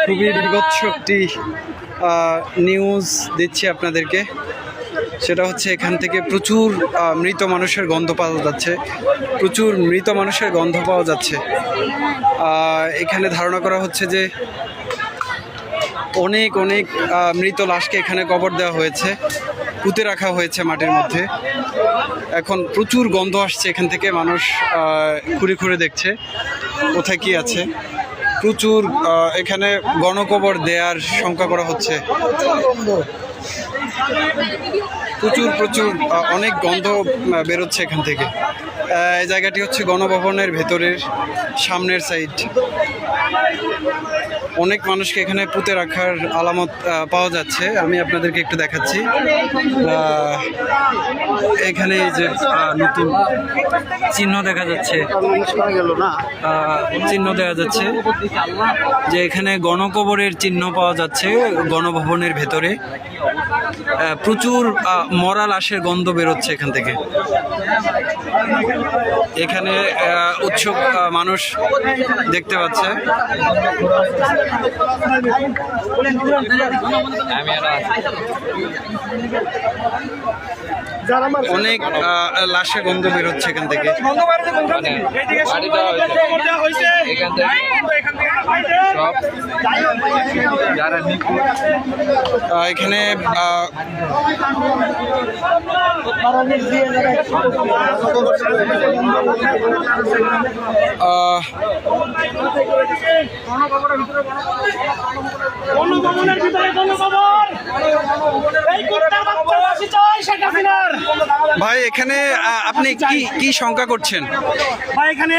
খুবই বিভৎস একটি নিউজ দিচ্ছি আপনাদেরকে। সেটা হচ্ছে এখান থেকে প্রচুর মৃত মানুষের গন্ধ পাওয়া যাচ্ছে, প্রচুর মৃত মানুষের গন্ধ পাওয়া যাচ্ছে। এখানে ধারণা করা হচ্ছে যে অনেক অনেক মৃত লাশকে এখানে কবর দেওয়া হয়েছে, পুঁতে রাখা হয়েছে মাটির মধ্যে। এখন প্রচুর গন্ধ আসছে এখান থেকে, মানুষ ঘুরে ঘুরে দেখছে কোথায় কি আছে। প্রচুর এখানে গণকবর দেওয়ার শঙ্কা করা হচ্ছে। প্রচুর অনেক গন্ধ বেরোচ্ছে এখান থেকে। এই জায়গাটি হচ্ছে গণভবনের ভেতরের সামনের সাইড। অনেক মানুষকে এখানে পুঁতে রাখার আলামত পাওয়া যাচ্ছে। আমি আপনাদেরকে একটু দেখাচ্ছি। এখানে যে নতুন চিহ্ন দেখা যাচ্ছে, চিহ্ন দেখা যাচ্ছে যে এখানে গণকবরের চিহ্ন পাওয়া যাচ্ছে গণভবনের ভেতরে। প্রচুর মরা লাশের গন্ধ বেরোচ্ছে এখান থেকে। এখানে উৎসুক মানুষ দেখতে পাচ্ছে। অনেক লাশের গন্ধ বেরোচ্ছে এখান থেকে। এখানে ভাই, এখানে আপনি কি শঙ্কা করছেন? ভাই এখানে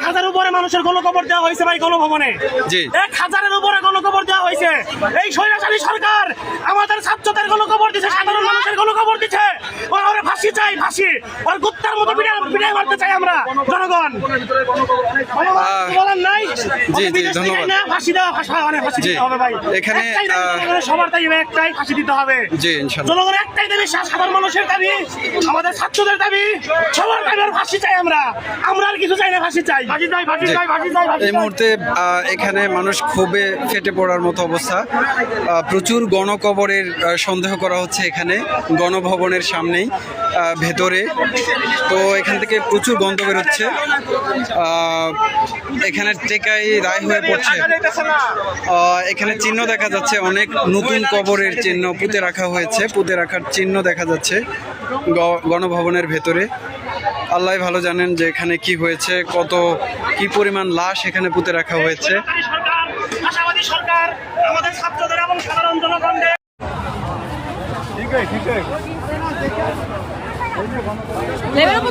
1000-এর উপরে মানুষের গণকবর দেওয়া হয়েছে ভাই গণভবনে। জি, 1000-এর উপরে গণকবর দেওয়া হয়েছে। এই স্বৈরাচারী সরকার আমাদের ছাত্রদের গণকবর দিচ্ছে, সাধারণ মানুষের গণকবর দিচ্ছে। ওরা ফাঁসি চাই, ফাঁসি। ওর কুত্তার মতো পিটাই মারতে চাই আমরা জনগণ। বলার নাই। জি জি, ধন্যবাদ। ফাঁসি দেওয়া, ফাঁসি দিতে হবে ভাই। এখানে সবার দাবি একটাই, ফাঁসি দিতে হবে। জি, ইনশাআল্লাহ। জনগণের একটাই দাবি, সাধারণ মানুষের দাবি, আমাদের ছাত্রদের দাবি, সবার দাবি আর ফাঁসি চাই। আমরা আর কিছু চাই না, ফাঁসি চাই, ফাঁসি চাই, ফাঁসি চাই, ফাঁসি চাই। এই মুহূর্তে এখানে মানুষ ক্ষোভে ফেটে পড়ার মতো অবস্থা। প্রচুর গণকবরের সন্দেহ করা হচ্ছে এখানে গণভবনের সামনেই ভেতরে। তো এখান থেকে প্রচুর গন্ধ বেরোচ্ছে। এখানে টেকাই রায় হয়ে পড়ছে। এখানে চিহ্ন দেখা যাচ্ছে, অনেক নতুন কবরের চিহ্ন পুঁতে রাখা হয়েছে, পুঁতে রাখার চিহ্ন দেখা যাচ্ছে গণভবনের ভেতরে। আল্লাহ ভালো জানেন যে এখানে কি হয়েছে, কি পরিমাণ লাশ এখানে পুঁতে রাখা হয়েছে। আশাবাদী সরকার আমাদের ছাত্রদের এবং সাধারণ জনগণদের।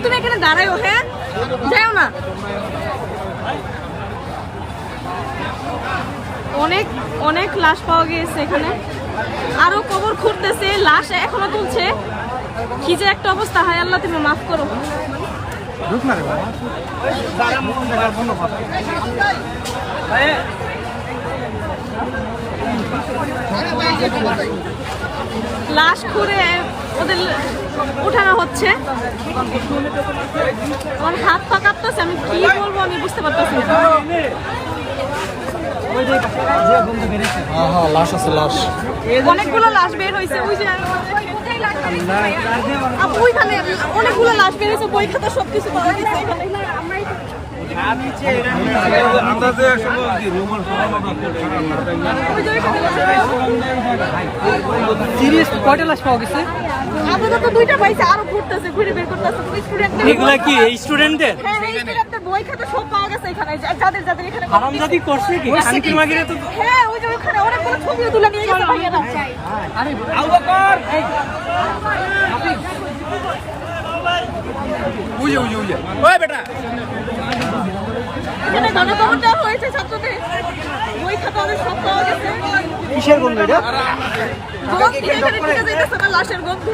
তুমি এখানে দাঁড়াও, হ্যাঁ যাও না। অনেক অনেক লাশ পাওয়া গিয়েছে এখানে, আরো কবর খুঁড়তেছে, লাশ এখনো তুলছে। কি যে একটা অবস্থা, হায় আল্লাহ তুমি মাফ করো। লাশ খুঁড়ে ওদের উঠানো হচ্ছে। আমার হাত পা কাঁপতেছে, আমি কি বলবো আমি বুঝতে পারতেছি না। অনেকগুলো লাশ বের হয়েছে, ওই যে ওইখানে অনেকগুলো লাশ বের হয়েছে, বই খাতা সবকিছু পাওয়া গেছে এখানে। কয়টা লাশ পাওয়া গেছে? আপাতত 2টা পাইছে, আরো ঘুরতেছে, ঘুরে বের করতেছে। এগুলা কি এই স্টুডেন্টদের? হ্যাঁ, এই স্টুডেন্টদের বই খাতা সব পাওয়া গেছে এখানে, যাদের এখানে হারামজাদি করছে কি? শান্তি মাগিরে তো। হ্যাঁ, ওই যে ওখানে অনেকগুলো ছবিও তুলে নিয়ে গেছে ভাইয়ারা। আরে আবু বকর, বুঝে ওই বেটা, এখানে গণকবর দেওয়া হয়েছে ছাত্রদের, বই খাতা ওদের সব পাওয়া গেছে। কিসের গন্ধ এটা? এখানে ঠিক আছে না, লাশের গন্ধে।